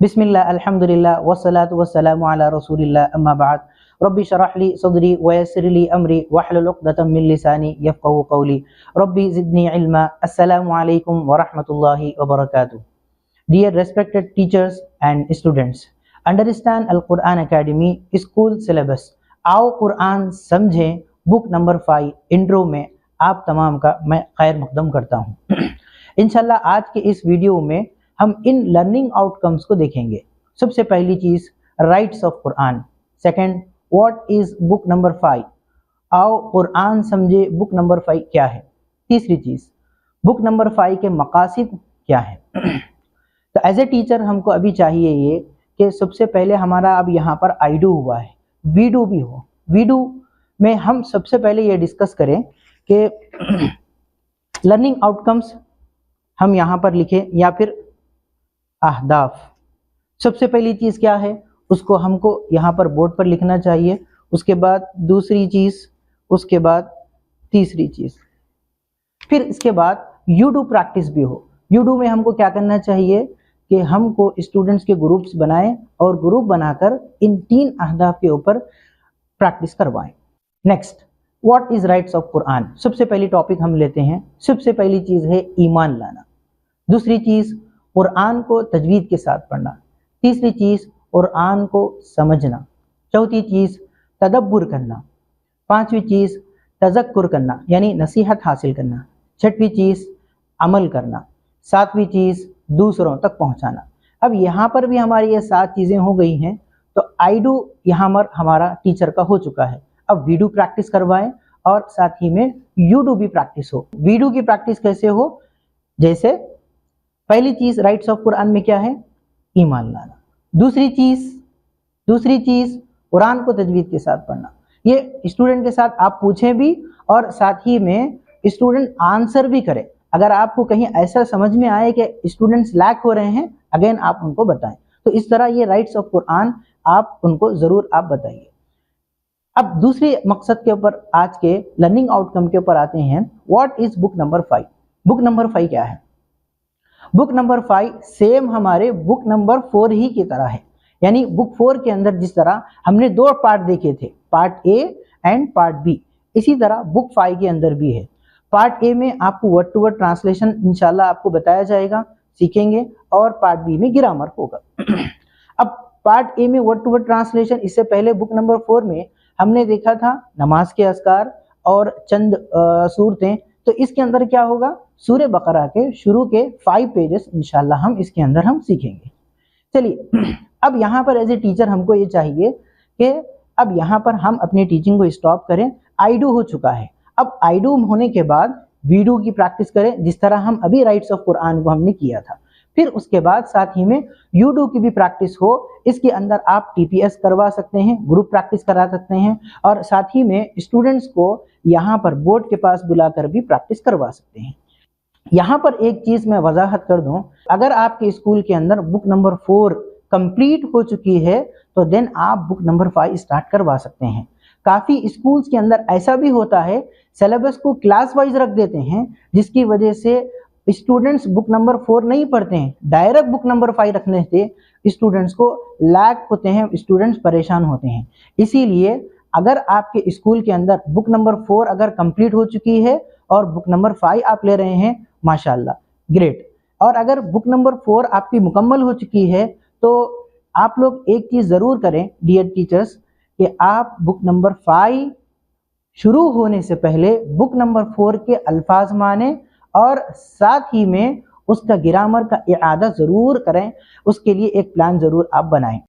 बिस्मिल्लाह अल्हम्दुलिल्लाह वस्सलातु वस्सलामु अला रसूलिल्लाह अम्मा बाद रब्बि शरह ली सदरी वयस्सिर ली अमरी वहलुल उक़दतम मिन लिसानी यफ़क़हू क़ौली रब्बि ज़िदनी इल्मा। अस्सलामु अलैकुम व रहमतुल्लाहि व बरकातुहू। Dear respected teachers and students, understand Al-Quran Academy school syllabus. आओ कुरान समझें बुक नंबर 5 इंट्रो में आप तमाम का मैं खैर मक़दम करता हूँ। इंशाल्लाह आज के इस वीडियो में हम इन लर्निंग आउटकम्स को देखेंगे। सबसे पहली चीज़ rights of Quran, second what is book number 5, आओ कुरान समझे बुक नंबर 5 क्या है। तीसरी चीज़ बुक नंबर 5 के मकासिद क्या है। तो एज ए टीचर हमको अभी चाहिए ये कि सबसे पहले हमारा अब यहाँ पर आई डू हुआ है, वी डू भी हो। वी डू में हम सबसे पहले ये डिस्कस करें कि लर्निंग आउटकम्स हम यहाँ पर लिखें या फिर अहदाफ। सबसे पहली चीज़ क्या है उसको हमको यहाँ पर बोर्ड पर लिखना चाहिए, उसके बाद दूसरी चीज़, उसके बाद तीसरी चीज़, फिर इसके बाद यू डू प्रैक्टिस भी हो। यू डू में हमको क्या करना चाहिए कि हमको स्टूडेंट्स के ग्रुप्स बनाएं और ग्रुप बनाकर इन 3 अहदाफ के ऊपर प्रैक्टिस करवाएं। Next what is rights of Quran. सबसे पहली टॉपिक हम लेते हैं। सबसे पहली चीज़ है ईमान लाना, दूसरी चीज़ कुरान को तजवीद के साथ पढ़ना, तीसरी चीज़ कुरान को समझना, चौथी चीज़ तदब्बुर करना, पांचवी चीज़ तज़क्कुर करना यानी नसीहत हासिल करना, छठवीं चीज़ अमल करना, सातवीं चीज़ दूसरों तक पहुंचाना। अब यहाँ पर भी हमारी ये 7 चीज़ें हो गई हैं। तो आई डू यहाँ पर हमारा टीचर का हो चुका है। अब वी डू प्रैक्टिस करवाएं और साथ ही में यू डू भी प्रैक्टिस हो। वी डू की प्रैक्टिस कैसे हो, जैसे पहली चीज़ राइट्स ऑफ कुरान में क्या है, ईमान लाना। दूसरी चीज़ कुरान को तजवीद के साथ पढ़ना। ये स्टूडेंट के साथ आप पूछें भी और साथ ही में स्टूडेंट आंसर भी करें। अगर आपको कहीं ऐसा समझ में आए कि स्टूडेंट्स लैक हो रहे हैं, अगेन आप उनको बताएं। तो इस तरह ये राइट्स ऑफ कुरान आप उनको ज़रूर आप बताइए। अब दूसरे मकसद के ऊपर आज के लर्निंग आउटकम के ऊपर आते हैं। What is book number 5। Book number 5 क्या है। बुक नंबर 5 सेम हमारे बुक नंबर 4 ही की तरह है। यानी बुक 4 के अंदर जिस तरह हमने 2 पार्ट देखे थे, part A and part B, इसी तरह बुक 5 के अंदर भी है। पार्ट ए में आपको वर्ड टू वर्ड ट्रांसलेशन इंशाल्लाह आपको बताया जाएगा, सीखेंगे, और पार्ट बी में ग्रामर होगा। अब पार्ट ए में वर्ड टू वर्ड ट्रांसलेशन, इससे पहले बुक नंबर 4 में हमने देखा था नमाज के अस्कार और चंद सूरतें। तो इसके अंदर क्या होगा, सूरह बकरा के शुरू के 5 पेजेस इंशाल्लाह हम इसके अंदर हम सीखेंगे। चलिए अब यहाँ पर एज ए टीचर हमको ये चाहिए कि अब यहाँ पर हम अपनी टीचिंग को स्टॉप करें। आई डू हो चुका है, अब आई डू होने के बाद वी डू की प्रैक्टिस करें, जिस तरह हम अभी राइट्स ऑफ कुरान को हमने किया था। फिर उसके बाद साथ ही में यू डू की भी प्रैक्टिस हो। इसके अंदर आप टीपीएस करवा सकते हैं, ग्रुप प्रैक्टिस करा सकते हैं, और साथ ही में स्टूडेंट्स को यहाँ पर बोर्ड के पास बुलाकर भी प्रैक्टिस करवा सकते हैं। यहाँ पर एक चीज़ मैं वजाहत कर दूँ, अगर आपके स्कूल के अंदर बुक नंबर 4 कंप्लीट हो चुकी है तो देन आप बुक नंबर 5 स्टार्ट करवा सकते हैं। काफ़ी स्कूल्स के अंदर ऐसा भी होता है, सिलेबस को क्लास वाइज रख देते हैं, जिसकी वजह से स्टूडेंट्स बुक नंबर 4 नहीं पढ़ते हैं, डायरेक्ट बुक नंबर 5 रखने से स्टूडेंट्स को लैग होते हैं, स्टूडेंट्स परेशान होते हैं। इसीलिए अगर आपके स्कूल के अंदर बुक नंबर 4 अगर कंप्लीट हो चुकी है और बुक नंबर 5 आप ले रहे हैं, माशाल्लाह ग्रेट। और अगर बुक नंबर 4 आपकी मुकम्मल हो चुकी है तो आप लोग एक चीज़ ज़रूर करें डियर टीचर्स, कि आप बुक नंबर 5 शुरू होने से पहले बुक नंबर 4 के अल्फाज माने और साथ ही में उसका ग्रामर का इआदा ज़रूर करें। उसके लिए एक प्लान ज़रूर आप बनाएं।